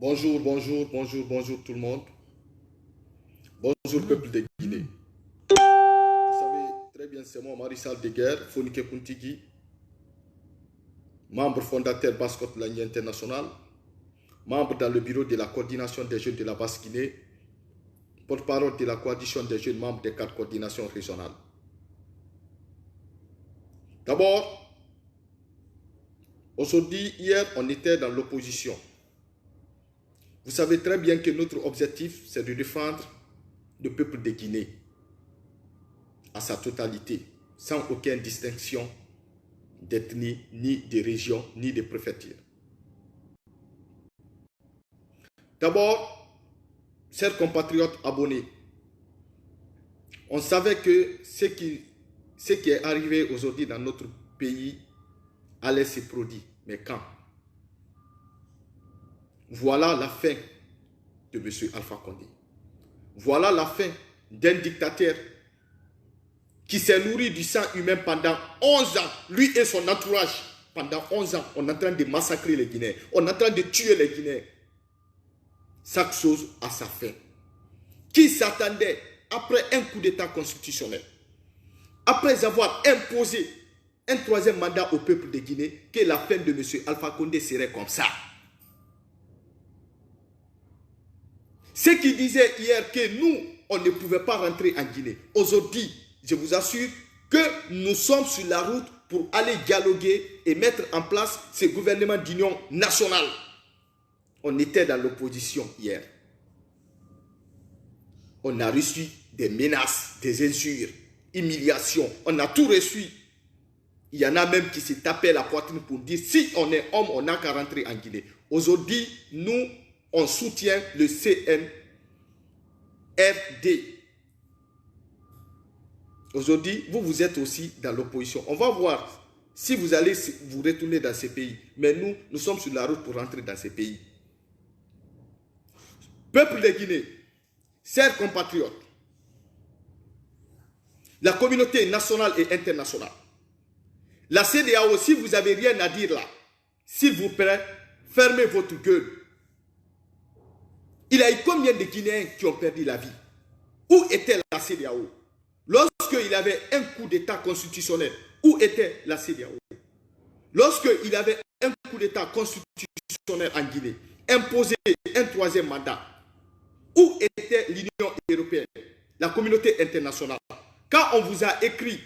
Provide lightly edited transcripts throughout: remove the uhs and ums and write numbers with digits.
Bonjour, bonjour, bonjour, bonjour tout le monde. Bonjour peuple de Guinée. Vous savez très bien, c'est moi, Marissal Deguerre, Fonike Kuntigi, membre fondateur Baskot Lagny International, membre dans le bureau de la coordination des jeunes de la Basse-Guinée, porte-parole de la coalition des jeunes membres des 4 coordinations régionales. D'abord, aujourd'hui, hier, on était dans l'opposition. Vous savez très bien que notre objectif, c'est de défendre le peuple de Guinée à sa totalité, sans aucune distinction d'ethnie, ni de région, ni de préfecture. D'abord, chers compatriotes abonnés, on savait que ce qui est arrivé aujourd'hui dans notre pays allait se produire. Mais quand? Voilà la fin de M. Alpha Condé. Voilà la fin d'un dictateur qui s'est nourri du sang humain pendant 11 ans. Lui et son entourage, pendant 11 ans, on est en train de massacrer les Guinéens. On est en train de tuer les Guinéens. Chaque chose a sa fin. Qui s'attendait, après un coup d'état constitutionnel, après avoir imposé un 3e mandat au peuple de Guinée, que la fin de M. Alpha Condé serait comme ça? Ceux qui disaient hier que nous, on ne pouvait pas rentrer en Guinée. Aujourd'hui, je vous assure que nous sommes sur la route pour aller dialoguer et mettre en place ce gouvernement d'union nationale. On était dans l'opposition hier. On a reçu des menaces, des injures, humiliations. On a tout reçu. Il y en a même qui se tapaient la poitrine pour dire si on est homme, on n'a qu'à rentrer en Guinée. Aujourd'hui, nous, on soutient le CNRD. Aujourd'hui, vous êtes aussi dans l'opposition. On va voir si vous allez vous retourner dans ces pays. Mais nous sommes sur la route pour rentrer dans ces pays. Peuple de Guinée, chers compatriotes, la communauté nationale et internationale, la CEDEAO, si vous n'avez rien à dire là, s'il vous plaît, fermez votre gueule. Il y a eu combien de Guinéens qui ont perdu la vie? Où était la CEDEAO? Lorsqu'il y avait un coup d'état constitutionnel, où était la CEDEAO? Lorsqu'il y avait un coup d'état constitutionnel en Guinée, imposé un 3e mandat, où était l'Union européenne, la communauté internationale? Quand on vous a écrit,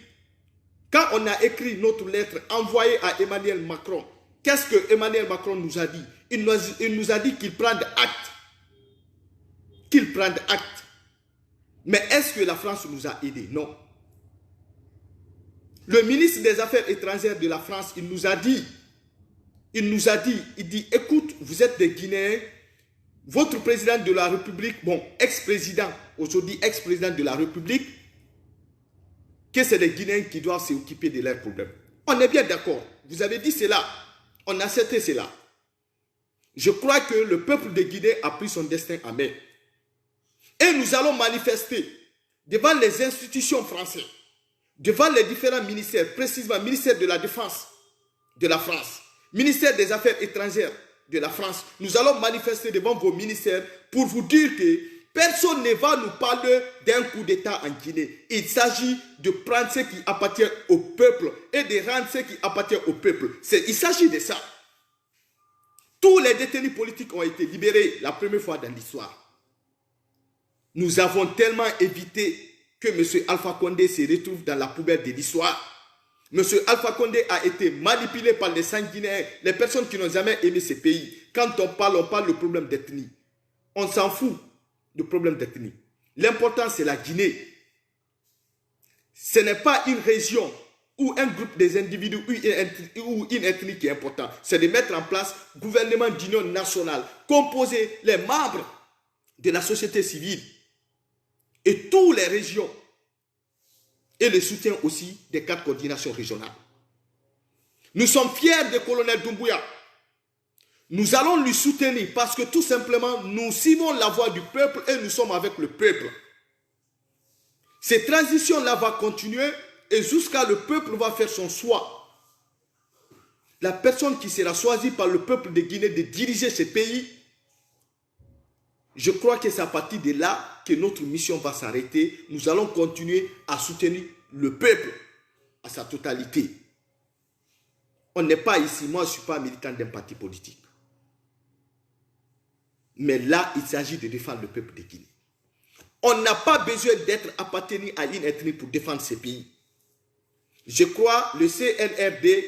quand on a écrit notre lettre envoyée à Emmanuel Macron, qu'est-ce que Emmanuel Macron nous a dit? Il nous a dit qu'il prenne acte. Qu'il prenne acte. Mais est-ce que la France nous a aidés? Non. Le ministre des Affaires étrangères de la France, il dit, écoute, vous êtes des Guinéens, votre président de la République, bon, ex-président, aujourd'hui ex-président de la République, que c'est les Guinéens qui doivent s'occuper de leurs problèmes. On est bien d'accord. Vous avez dit cela. On a accepté cela. Je crois que le peuple de Guinée a pris son destin en main. Et nous allons manifester devant les institutions françaises, devant les différents ministères, précisément le ministère de la Défense de la France, ministère des Affaires étrangères de la France. Nous allons manifester devant vos ministères pour vous dire que personne ne va nous parler d'un coup d'État en Guinée. Il s'agit de prendre ce qui appartient au peuple et de rendre ce qui appartient au peuple. Il s'agit de ça. Tous les détenus politiques ont été libérés la première fois dans l'histoire. Nous avons tellement évité que M. Alpha Condé se retrouve dans la poubelle de l'histoire. M. Alpha Condé a été manipulé par les sanguinaires, les personnes qui n'ont jamais aimé ce pays. Quand on parle de problème d'ethnie. On s'en fout du problème d'ethnie. L'important, c'est la Guinée. Ce n'est pas une région ou un groupe des individus ou une ethnie qui est important. C'est de mettre en place un gouvernement d'union nationale composé les membres de la société civile et toutes les régions et le soutien aussi des 4 coordinations régionales. Nous sommes fiers du colonel Doumbouya. Nous allons lui soutenir parce que tout simplement, nous suivons la voie du peuple et nous sommes avec le peuple. Cette transition-là va continuer et jusqu'à le peuple va faire son choix. La personne qui sera choisie par le peuple de Guinée de diriger ce pays Je crois que c'est à partir de là que notre mission va s'arrêter. Nous allons continuer à soutenir le peuple à sa totalité. On n'est pas ici, moi je ne suis pas militant d'un parti politique. Mais là, il s'agit de défendre le peuple de Guinée. On n'a pas besoin d'être appartenu à une ethnie pour défendre ce pays. Je crois le CNRD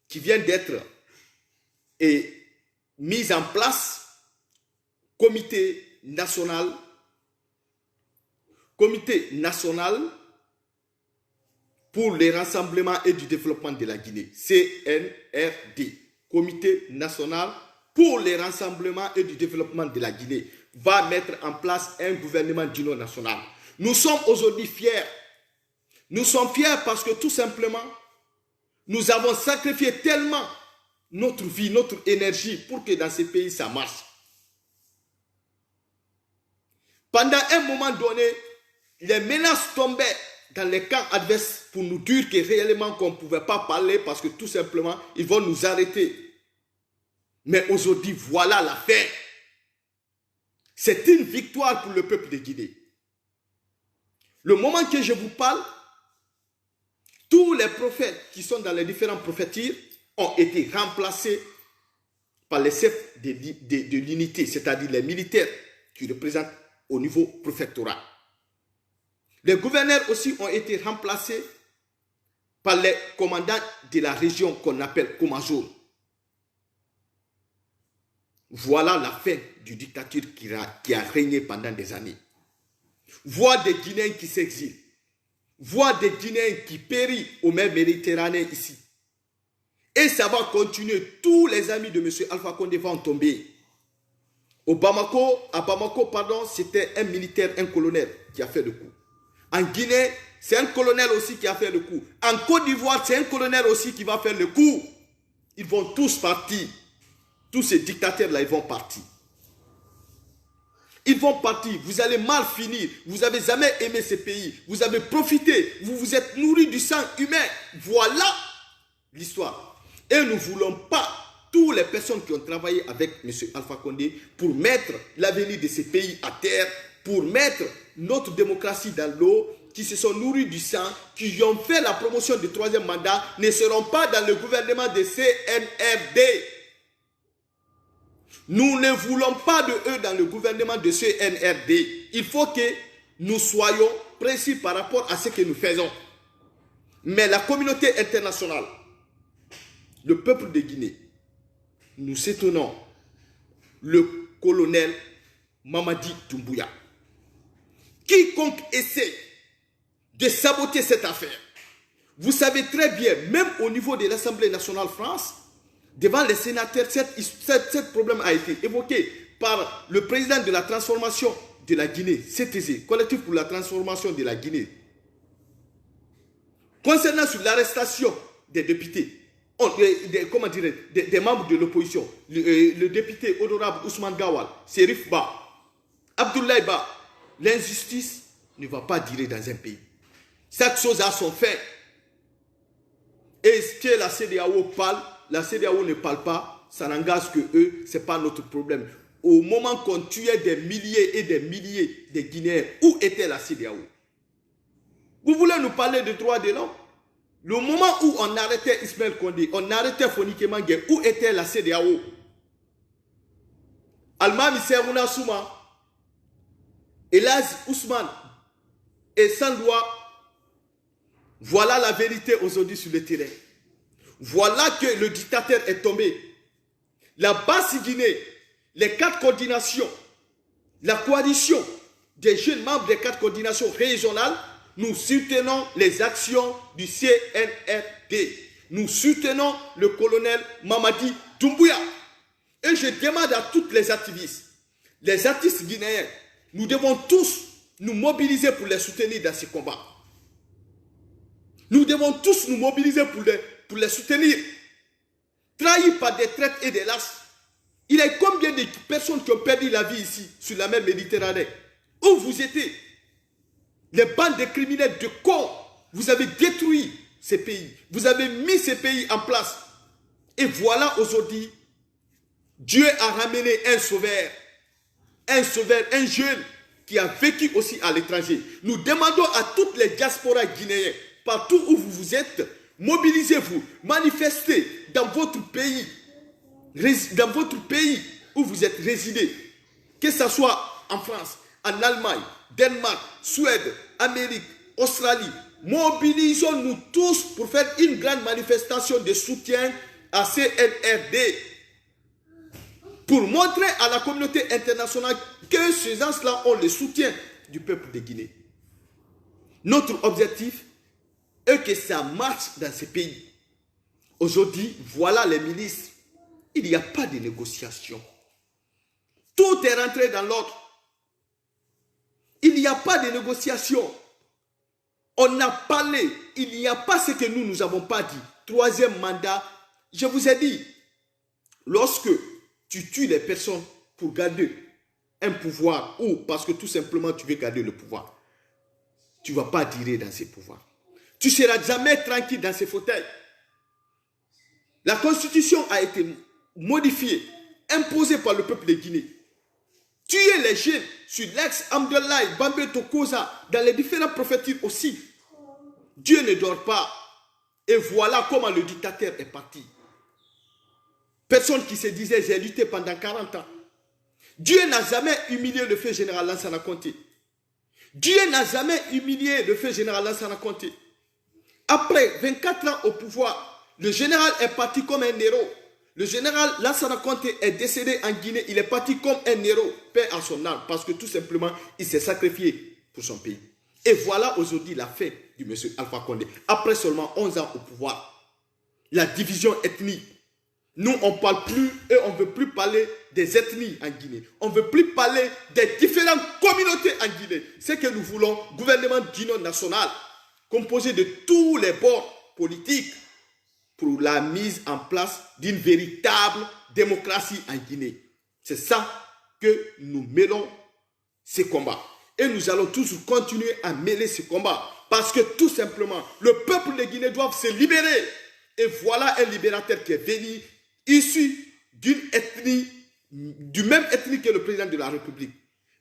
qui vient d'être mis en place, comité national pour le rassemblement et du développement de la Guinée, CNRD, comité national pour le rassemblement et du développement de la Guinée, va mettre en place un gouvernement d'union nationale. Nous sommes aujourd'hui fiers. Nous sommes fiers parce que tout simplement, nous avons sacrifié tellement notre vie, notre énergie pour que dans ce pays ça marche. Pendant un moment donné, les menaces tombaient dans les camps adverses pour nous dire que réellement qu'on ne pouvait pas parler parce que tout simplement, ils vont nous arrêter. Mais aujourd'hui, voilà la fin. C'est une victoire pour le peuple de Guinée. Le moment que je vous parle, tous les prophètes qui sont dans les différents prophéties ont été remplacés par les chefs de l'unité, c'est-à-dire les militaires qui représentent au niveau préfectoral. Les gouverneurs aussi ont été remplacés par les commandants de la région qu'on appelle Komajor. Voilà la fin du dictature qui a régné pendant des années. Voir des Guinéens qui s'exilent, voir des Guinéens qui périssent aux mers Méditerranée ici. Et ça va continuer. Tous les amis de M. Alpha Condé vont tomber. À Bamako, c'était un militaire, un colonel qui a fait le coup. En Guinée, c'est un colonel aussi qui a fait le coup. En Côte d'Ivoire, c'est un colonel aussi qui va faire le coup. Ils vont tous partir. Tous ces dictateurs-là, ils vont partir. Ils vont partir. Vous allez mal finir. Vous n'avez jamais aimé ce pays. Vous avez profité. Vous vous êtes nourri du sang humain. Voilà l'histoire. Et nous ne voulons pas toutes les personnes qui ont travaillé avec M. Alpha Condé pour mettre l'avenir de ce pays à terre, pour mettre notre démocratie dans l'eau, qui se sont nourris du sang, qui ont fait la promotion du troisième mandat, ne seront pas dans le gouvernement de CNRD. Nous ne voulons pas de eux dans le gouvernement de CNRD. Il faut que nous soyons précis par rapport à ce que nous faisons. Mais la communauté internationale, le peuple de Guinée, nous soutenons le colonel Mamadi Doumbouya. Quiconque essaie de saboter cette affaire, vous savez très bien, même au niveau de l'Assemblée nationale France, devant les sénateurs, ce problème a été évoqué par le président de la transformation de la Guinée, CTZ, Collectif pour la transformation de la Guinée. Concernant sur l'arrestation des députés, des membres de l'opposition, le député honorable Ousmane Gawal, Serif Ba, Abdoulaye Ba, l'injustice ne va pas durer dans un pays. Chaque chose a son fin. Et ce que la CEDEAO parle, la CEDEAO ne parle pas, ça n'engage que eux, ce n'est pas notre problème. Au moment qu'on tuait des milliers et des milliers de Guinéens, où était la CEDEAO? Vous voulez nous parler de droits de l'homme? Le moment où on arrêtait Ismaël Condé, on arrêtait Fonike Mangue, où était la CEDEAO? Almami Serouna Souma, Elaz Ousmane et sans loi, voilà la vérité aujourd'hui sur le terrain. Voilà que le dictateur est tombé. La Basse-Guinée, les 4 coordinations, la coalition des jeunes membres des 4 coordinations régionales, nous soutenons les actions du CNRD. Nous soutenons le colonel Mamadi Doumbouya. Et je demande à tous les activistes, les artistes guinéens, nous devons tous nous mobiliser pour les soutenir dans ce combat. Nous devons tous nous mobiliser pour les soutenir. Trahis par des traites et des lâches. Il y a combien de personnes qui ont perdu la vie ici, sur la mer Méditerranée? Où vous étiez? Les bandes de criminels de cons, vous avez détruit ces pays. Vous avez mis ces pays en place. Et voilà aujourd'hui, Dieu a ramené un sauveur. un sauveur, un jeune qui a vécu aussi à l'étranger. Nous demandons à toutes les diasporas guinéennes, partout où vous êtes, mobilisez-vous, manifestez dans votre pays où vous êtes résidé, que ce soit en France, en Allemagne, Danemark, Suède, Amérique, Australie. Mobilisons-nous tous pour faire une grande manifestation de soutien à CNRD, pour montrer à la communauté internationale que ces gens-là ont le soutien du peuple de Guinée. Notre objectif est que ça marche dans ces pays. Aujourd'hui, voilà les milices. Il n'y a pas de négociation. Tout est rentré dans l'ordre. Il n'y a pas de négociation. On a parlé. Il n'y a pas ce que nous n'avons pas dit. Troisième mandat, je vous ai dit, lorsque tu tues les personnes pour garder un pouvoir ou parce que tout simplement tu veux garder le pouvoir, tu ne vas pas durer dans ces pouvoirs. Tu ne seras jamais tranquille dans ces fauteuils. La constitution a été modifiée, imposée par le peuple de Guinée. Tuer les jeunes sur l'ex-Amdelaï, Bambé Tokoza, dans les différents prophéties aussi. Dieu ne dort pas. Et voilà comment le dictateur est parti. Personne qui se disait, j'ai lutté pendant 40 ans. Dieu n'a jamais humilié le feu général Lansana Conté. Dieu n'a jamais humilié le feu général Lansana Conté. Après 24 ans au pouvoir, le général est parti comme un héros. Le général Lansana Conté est décédé en Guinée. Il est parti comme un héros, paix à son âme, parce que tout simplement, il s'est sacrifié pour son pays. Et voilà aujourd'hui la fin du monsieur Alpha Condé. Après seulement 11 ans au pouvoir, la division ethnique. Nous, on ne parle plus et on ne veut plus parler des ethnies en Guinée. On ne veut plus parler des différentes communautés en Guinée. C'est que nous voulons, gouvernement d'union nationale, composé de tous les bords politiques, pour la mise en place d'une véritable démocratie en Guinée. C'est ça que nous mêlons ces combats. Et nous allons toujours continuer à mêler ces combats. Parce que tout simplement, le peuple de Guinée doit se libérer. Et voilà un libérateur qui est venu, issu d'une ethnie, du même ethnie que le président de la République.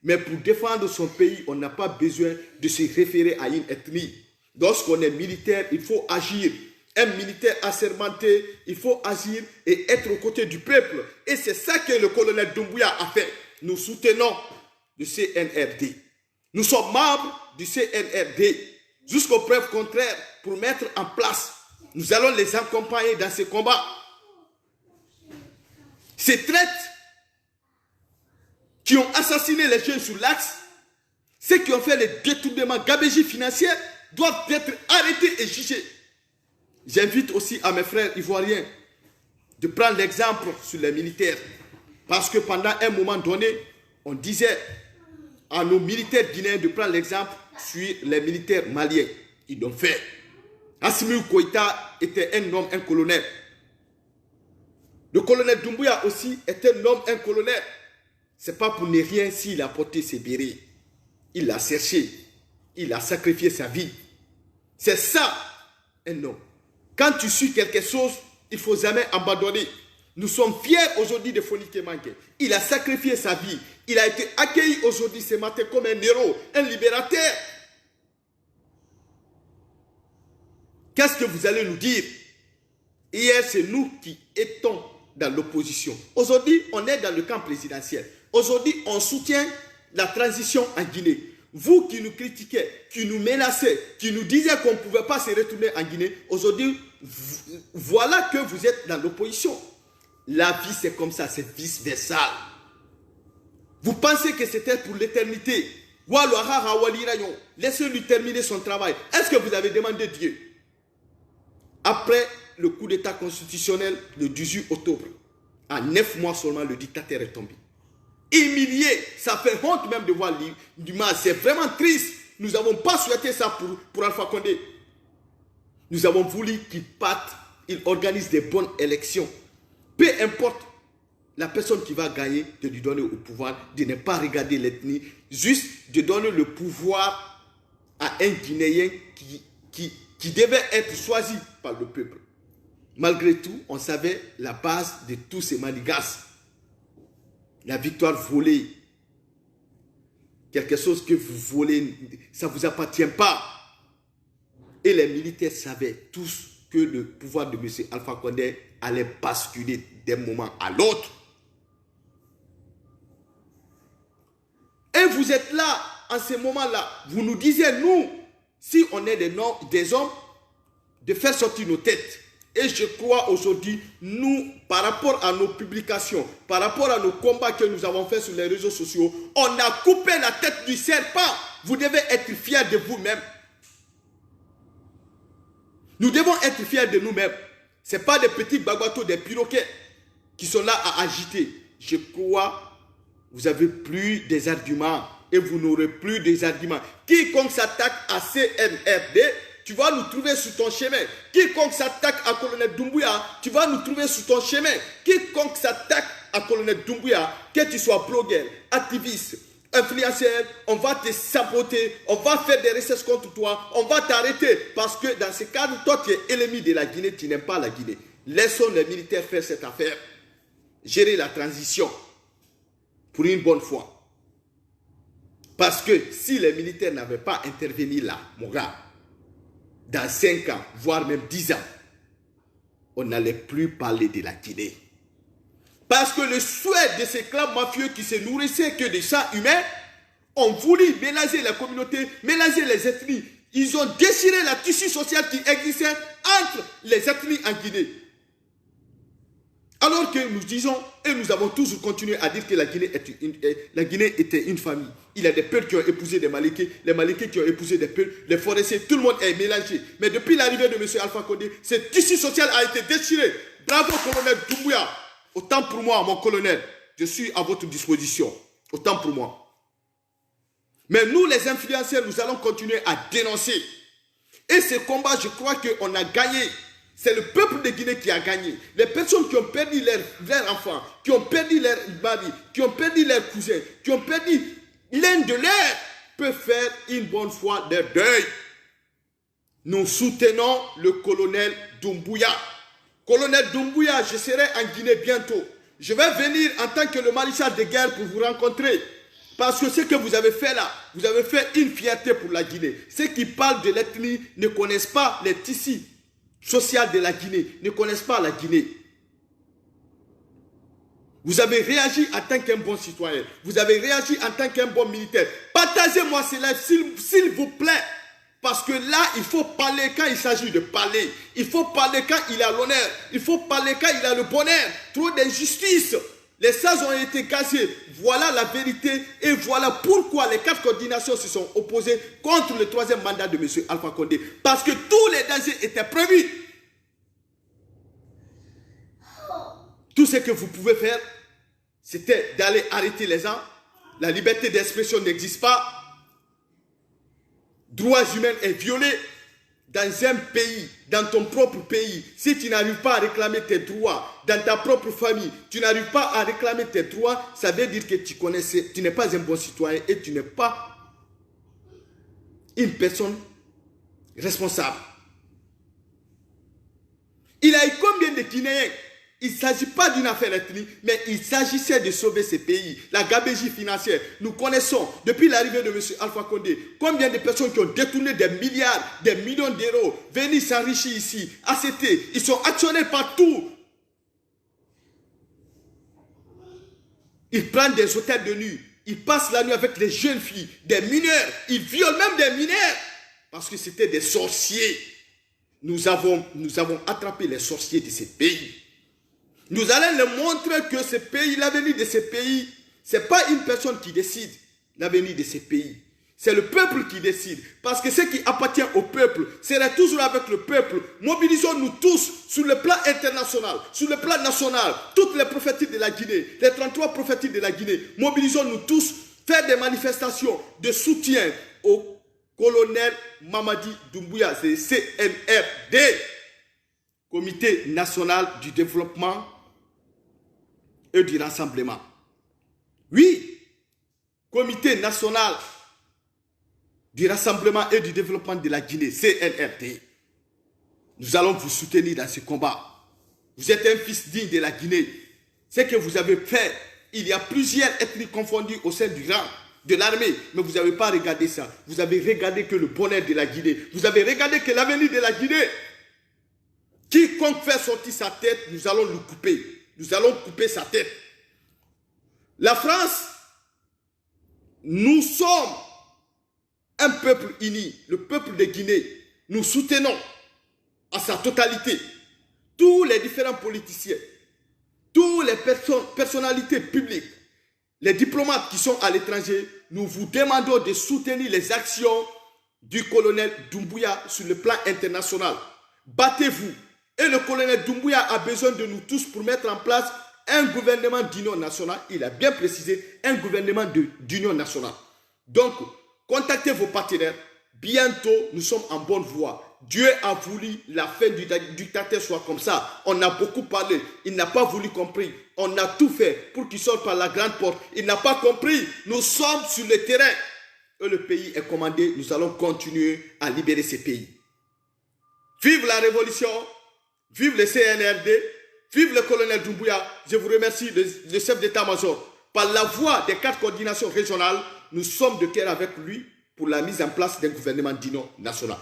Mais pour défendre son pays, on n'a pas besoin de se référer à une ethnie. Lorsqu'on est militaire, il faut agir. Un militaire assermenté, il faut agir et être aux côtés du peuple. Et c'est ça que le colonel Doumbouya a fait. Nous soutenons le CNRD. Nous sommes membres du CNRD. Jusqu'aux preuves contraires, pour mettre en place. Nous allons les accompagner dans ces combats. Ces traites qui ont assassiné les jeunes sur l'axe, ceux qui ont fait les détournements gabégie financiers, doivent être arrêtés et jugés. J'invite aussi à mes frères ivoiriens de prendre l'exemple sur les militaires. Parce que pendant un moment donné, on disait à nos militaires guinéens de prendre l'exemple sur les militaires maliens. Ils l'ont fait. Assimi Goïta était un homme, un colonel. Le colonel Doumbouya aussi était un homme, un colonel. Ce n'est pas pour ne rien s'il a porté ses bérets. Il l'a cherché. Il a sacrifié sa vie. C'est ça, un homme. Quand tu suis quelque chose, il ne faut jamais abandonner. Nous sommes fiers aujourd'hui de Fonike Manke. Il a sacrifié sa vie. Il a été accueilli aujourd'hui ce matin comme un héros, un libérateur. Qu'est-ce que vous allez nous dire? Hier, c'est nous qui étions dans l'opposition. Aujourd'hui, on est dans le camp présidentiel. Aujourd'hui, on soutient la transition en Guinée. Vous qui nous critiquez, qui nous menacez, qui nous disiez qu'on ne pouvait pas se retourner en Guinée, aujourd'hui, voilà que vous êtes dans l'opposition. La vie, c'est comme ça, c'est vice-versa. Vous pensez que c'était pour l'éternité. Laissez-lui terminer son travail. Est-ce que vous avez demandé Dieu? Après le coup d'état constitutionnel, le 18 octobre, en 9 mois seulement, le dictateur est tombé. Humilié, ça fait honte même de voir l'image. C'est vraiment triste. Nous n'avons pas souhaité ça pour Alpha Condé. Nous avons voulu qu'il parte, il organise des bonnes élections. Peu importe la personne qui va gagner, de lui donner au pouvoir, de ne pas regarder l'ethnie, juste de donner le pouvoir à un Guinéen qui devait être choisi par le peuple. Malgré tout, on savait la base de tous ces manigas. La victoire volée quelque chose que vous volez, ça ne vous appartient pas. Et les militaires savaient tous que le pouvoir de M. Alpha Condé allait basculer d'un moment à l'autre. Et vous êtes là, en ce moment-là, vous nous disiez, nous, si on est des hommes, de faire sortir nos têtes. Et je crois aujourd'hui, nous, par rapport à nos publications, par rapport à nos combats que nous avons faits sur les réseaux sociaux, on a coupé la tête du serpent. Vous devez être fiers de vous-même. Nous devons être fiers de nous-mêmes. Ce n'est pas des petits baguatos, des piroquets qui sont là à agiter. Je crois vous n'avez plus des arguments et vous n'aurez plus des arguments. Quiconque s'attaque à CNRD, tu vas nous trouver sur ton chemin. Quiconque s'attaque à Colonel Doumbouya, tu vas nous trouver sur ton chemin. Quiconque s'attaque à Colonel Doumbouya, que tu sois blogueur, activiste, influenceur, on va te saboter, on va faire des recherches contre toi, on va t'arrêter. Parce que dans ce cadre, toi tu es ennemi de la Guinée, tu n'aimes pas la Guinée. Laissons les militaires faire cette affaire. Gérer la transition. Pour une bonne fois. Parce que si les militaires n'avaient pas intervenu là, mon gars, dans 5 ans, voire même 10 ans, on n'allait plus parler de la Guinée. Parce que le souhait de ces clans mafieux qui se nourrissaient que des sangs humains ont voulu mélanger la communauté, mélanger les ethnies. Ils ont déchiré la tissu social qui existait entre les ethnies en Guinée. Alors que nous disons, et nous avons toujours continué à dire que la Guinée était une famille. Il y a des peuples qui ont épousé des Malékés, les Malékés qui ont épousé des peuples, les forestiers, tout le monde est mélangé. Mais depuis l'arrivée de M. Alpha Condé, ce tissu social a été déchiré. Bravo, colonel Doumbouya. Autant pour moi, mon colonel, je suis à votre disposition. Autant pour moi. Mais nous, les influenceurs, nous allons continuer à dénoncer. Et ce combat, je crois qu'on a gagné. C'est le peuple de Guinée qui a gagné. Les personnes qui ont perdu leurs enfants, qui ont perdu leur mari, qui ont perdu leurs cousins, qui ont perdu l'un de leurs, peuvent faire une bonne fois leur deuil. Nous soutenons le colonel Doumbouya. Colonel Doumbouya, je serai en Guinée bientôt. Je vais venir en tant que le maréchal de guerre pour vous rencontrer. Parce que ce que vous avez fait là, vous avez fait une fierté pour la Guinée. Ceux qui parlent de l'ethnie ne connaissent pas les tissus social de la Guinée, ne connaissent pas la Guinée. Vous avez réagi en tant qu'un bon citoyen. Vous avez réagi en tant qu'un bon militaire. Partagez-moi cela, s'il vous plaît. Parce que là, il faut parler quand il s'agit de parler. Il faut parler quand il a l'honneur. Il faut parler quand il a le bonheur. Trop d'injustice. Les sages ont été gazés. Voilà la vérité. Et voilà pourquoi les 4 coordinations se sont opposées contre le 3e mandat de M. Alpha Condé. Parce que tous les dangers étaient prévus. Tout ce que vous pouvez faire, c'était d'aller arrêter les gens. La liberté d'expression n'existe pas. Droits humains est violé. Dans un pays, dans ton propre pays, si tu n'arrives pas à réclamer tes droits, dans ta propre famille, tu n'arrives pas à réclamer tes droits, ça veut dire que tu n'es pas un bon citoyen et tu n'es pas une personne responsable. Il a eu combien de Guinéens? Il ne s'agit pas d'une affaire ethnique, mais il s'agissait de sauver ce pays. La gabegie financière, nous connaissons, depuis l'arrivée de M. Alpha Condé, combien de personnes qui ont détourné des milliards, des millions d'euros, venus s'enrichir ici, ACT, ils sont actionnés partout. Ils prennent des hôtels de nuit, ils passent la nuit avec les jeunes filles, des mineurs, ils violent même des mineurs, parce que c'était des sorciers. Nous avons attrapé les sorciers de ce pays. Nous allons leur montrer que ce pays, l'avenir de ce pays, ce n'est pas une personne qui décide l'avenir de ce pays. C'est le peuple qui décide. Parce que ce qui appartient au peuple sera toujours avec le peuple. Mobilisons-nous tous sur le plan international, sur le plan national. Toutes les prophéties de la Guinée, les 33 prophéties de la Guinée. Mobilisons-nous tous, faire des manifestations de soutien au colonel Mamadi Doumbouya. C'est CNRD, Comité national du développement et du rassemblement. Oui, Comité national du rassemblement et du développement de la Guinée, CNRD. Nous allons vous soutenir dans ce combat. Vous êtes un fils digne de la Guinée. Ce que vous avez fait, il y a plusieurs ethnies confondues au sein du rang. de l'armée. Mais vous n'avez pas regardé ça. Vous avez regardé que le bonheur de la Guinée. Vous avez regardé que l'avenir de la Guinée. Quiconque fait sortir sa tête, nous allons le couper. Nous allons couper sa tête. La France, nous sommes un peuple uni, le peuple de Guinée. Nous soutenons à sa totalité tous les différents politiciens, toutes les personnalités publiques, les diplomates qui sont à l'étranger. Nous vous demandons de soutenir les actions du colonel Doumbouya sur le plan international. Battez-vous. Et le colonel Doumbouya a besoin de nous tous pour mettre en place un gouvernement d'union nationale. Il a bien précisé, un gouvernement d'union nationale. Donc, contactez vos partenaires. Bientôt, nous sommes en bonne voie. Dieu a voulu la fin du dictateur soit comme ça. On a beaucoup parlé. Il n'a pas voulu comprendre. On a tout fait pour qu'il sorte par la grande porte. Il n'a pas compris. Nous sommes sur le terrain. Et le pays est commandé. Nous allons continuer à libérer ces pays. Vive la révolution. Vive le CNRD. Vive le colonel Doumbouya. Je vous remercie, le chef d'état-major. Par la voie des 4 coordinations régionales, nous sommes de cœur avec lui pour la mise en place d'un gouvernement d'union nationale.